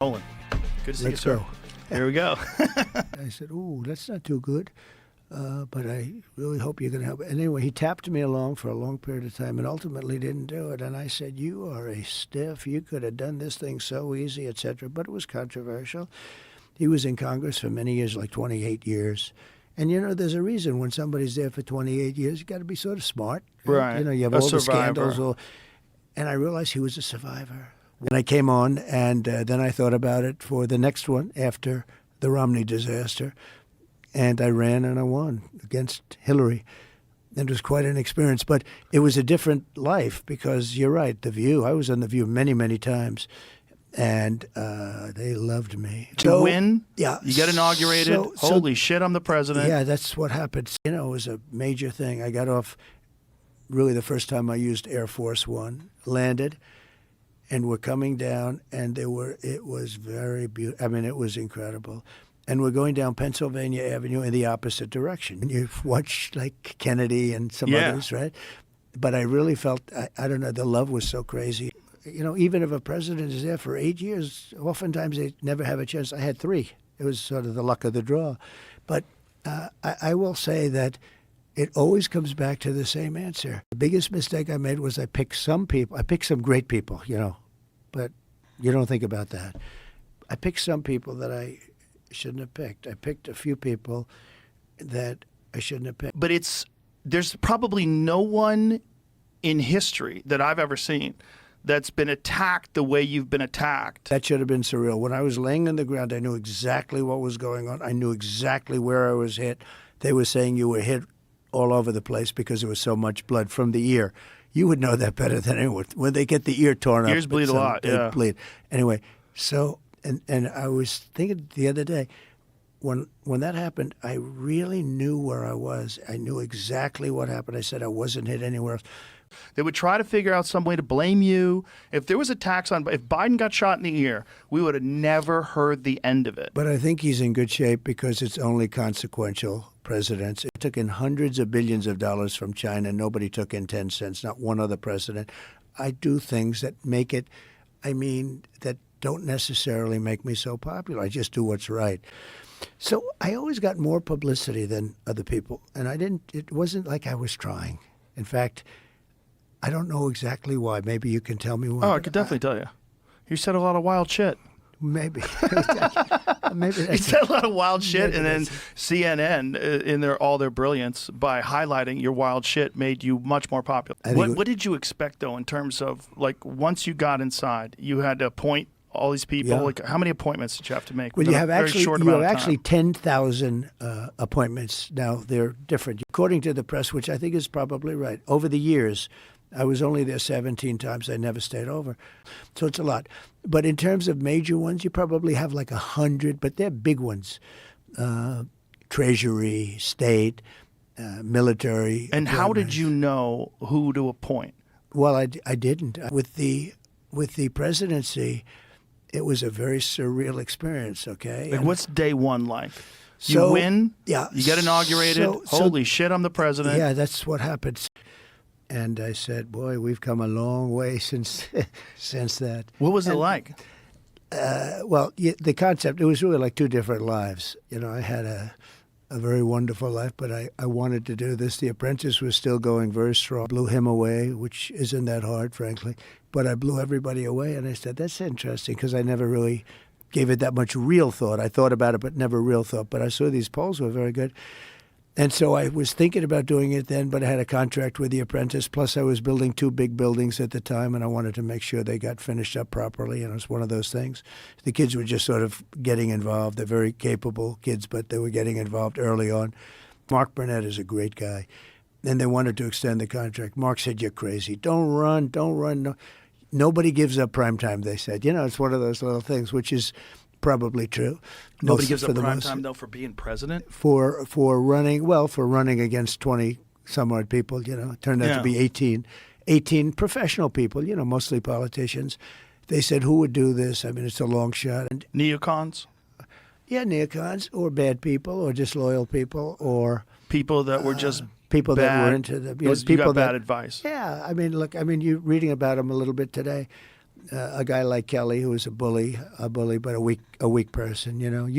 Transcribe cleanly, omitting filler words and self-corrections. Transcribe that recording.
Olin, good to see you, Let's sir. go. Here we go. I said, "Ooh, that's not too good, but I really hope you're going to help." And anyway, he tapped me along for a long period of time and ultimately didn't do it. And I said, "You are a stiff. You could have done this thing so easy, etc." But it was controversial. He was in Congress for many years, like 28 years. And, there's a reason when somebody's there for 28 years, you got to be sort of smart. Right. You have A all the survivor. scandals. And I realized he was a survivor. When I came on, and then I thought about it for the next one after the Romney disaster. And I ran and I won against Hillary. And it was quite an experience. But it was a different life because you're right, The View. I was on The View many, many times. And they loved me. To win? Yeah. You get inaugurated. Holy shit, I'm the president. Yeah, that's what happened. It was a major thing. I got off really the first time I used Air Force One, landed, and we're coming down, and it was very beautiful. I mean, it was incredible. And we're going down Pennsylvania Avenue in the opposite direction. And you watch like Kennedy and some others, right? But I really felt, I don't know, the love was so crazy. Even if a president is there for 8 years, oftentimes they never have a chance. I had 3. It was sort of the luck of the draw. But I will say that it always comes back to the same answer. The biggest mistake I made was I picked some people. I picked some great people, but you don't think about that. I picked some people that I shouldn't have picked. I picked a few people that I shouldn't have picked. But there's probably no one in history that I've ever seen that's been attacked the way you've been attacked. That should have been surreal. When I was laying on the ground, I knew exactly what was going on. I knew exactly where I was hit. They were saying you were hit all over the place because there was so much blood from the ear. You would know that better than anyone. When they get the ear torn up, ears bleed a lot. They bleed. Anyway, so and I was thinking the other day, when that happened, I really knew where I was. I knew exactly what happened. I said I wasn't hit anywhere else. They would try to figure out some way to blame you. If there was attacks if Biden got shot in the ear, we would have never heard the end of it. But I think he's in good shape because it's only consequential presidents. It took in hundreds of billions of dollars from China. Nobody took in 10 cents, not one other president. I do things that make it, that don't necessarily make me so popular. I just do what's right. So I always got more publicity than other people. And it wasn't like I was trying. In fact, I don't know exactly why. Maybe you can tell me why. Oh, I could definitely tell you. You said a lot of wild shit. Maybe. Maybe You said a lot of wild shit, and then CNN, in all their brilliance, by highlighting your wild shit, made you much more popular. What did you expect, though, in terms of, once you got inside, you had to appoint all these people? Yeah. How many appointments did you have to make? Well, you have actually 10. 10,000 appointments. Now, they're different. According to the press, which I think is probably right, over the years, I was only there 17 times. I never stayed over. So it's a lot. But in terms of major ones, you probably have 100, but they're big ones. Treasury, state, military. And how did you know who to appoint? Well, I didn't. With the presidency, it was a very surreal experience, okay? What's day one like? So, you win? Yeah. You get inaugurated? Holy shit, I'm the president. Yeah, that's what happened. And I said, boy, we've come a long way since that. What was it like? The concept, it was really like 2 different lives. I had a very wonderful life, but I wanted to do this. The Apprentice was still going very strong. Blew him away, which isn't that hard, frankly. But I blew everybody away, and I said, that's interesting, because I never really gave it that much real thought. I thought about it, but never real thought. But I saw these polls were very good. And so I was thinking about doing it then, but I had a contract with The Apprentice. Plus, I was building 2 big buildings at the time, and I wanted to make sure they got finished up properly. And it was one of those things. The kids were just sort of getting involved. They're very capable kids, but they were getting involved early on. Mark Burnett is a great guy. And they wanted to extend the contract. Mark said, you're crazy. Don't run. No. Nobody gives up prime time, they said. It's one of those little things, which is probably true. Nobody gives up prime time, though, for being president? For running against 20 some odd people, it turned out to be 18 professional people, mostly politicians. They said, who would do this? It's a long shot. And neocons? Yeah, neocons, or bad people, or disloyal people, or people that were just people bad. That were into the you got bad advice. Yeah, look, you're reading about them a little bit today. a guy like Kelly, who was a bully, but a weak person.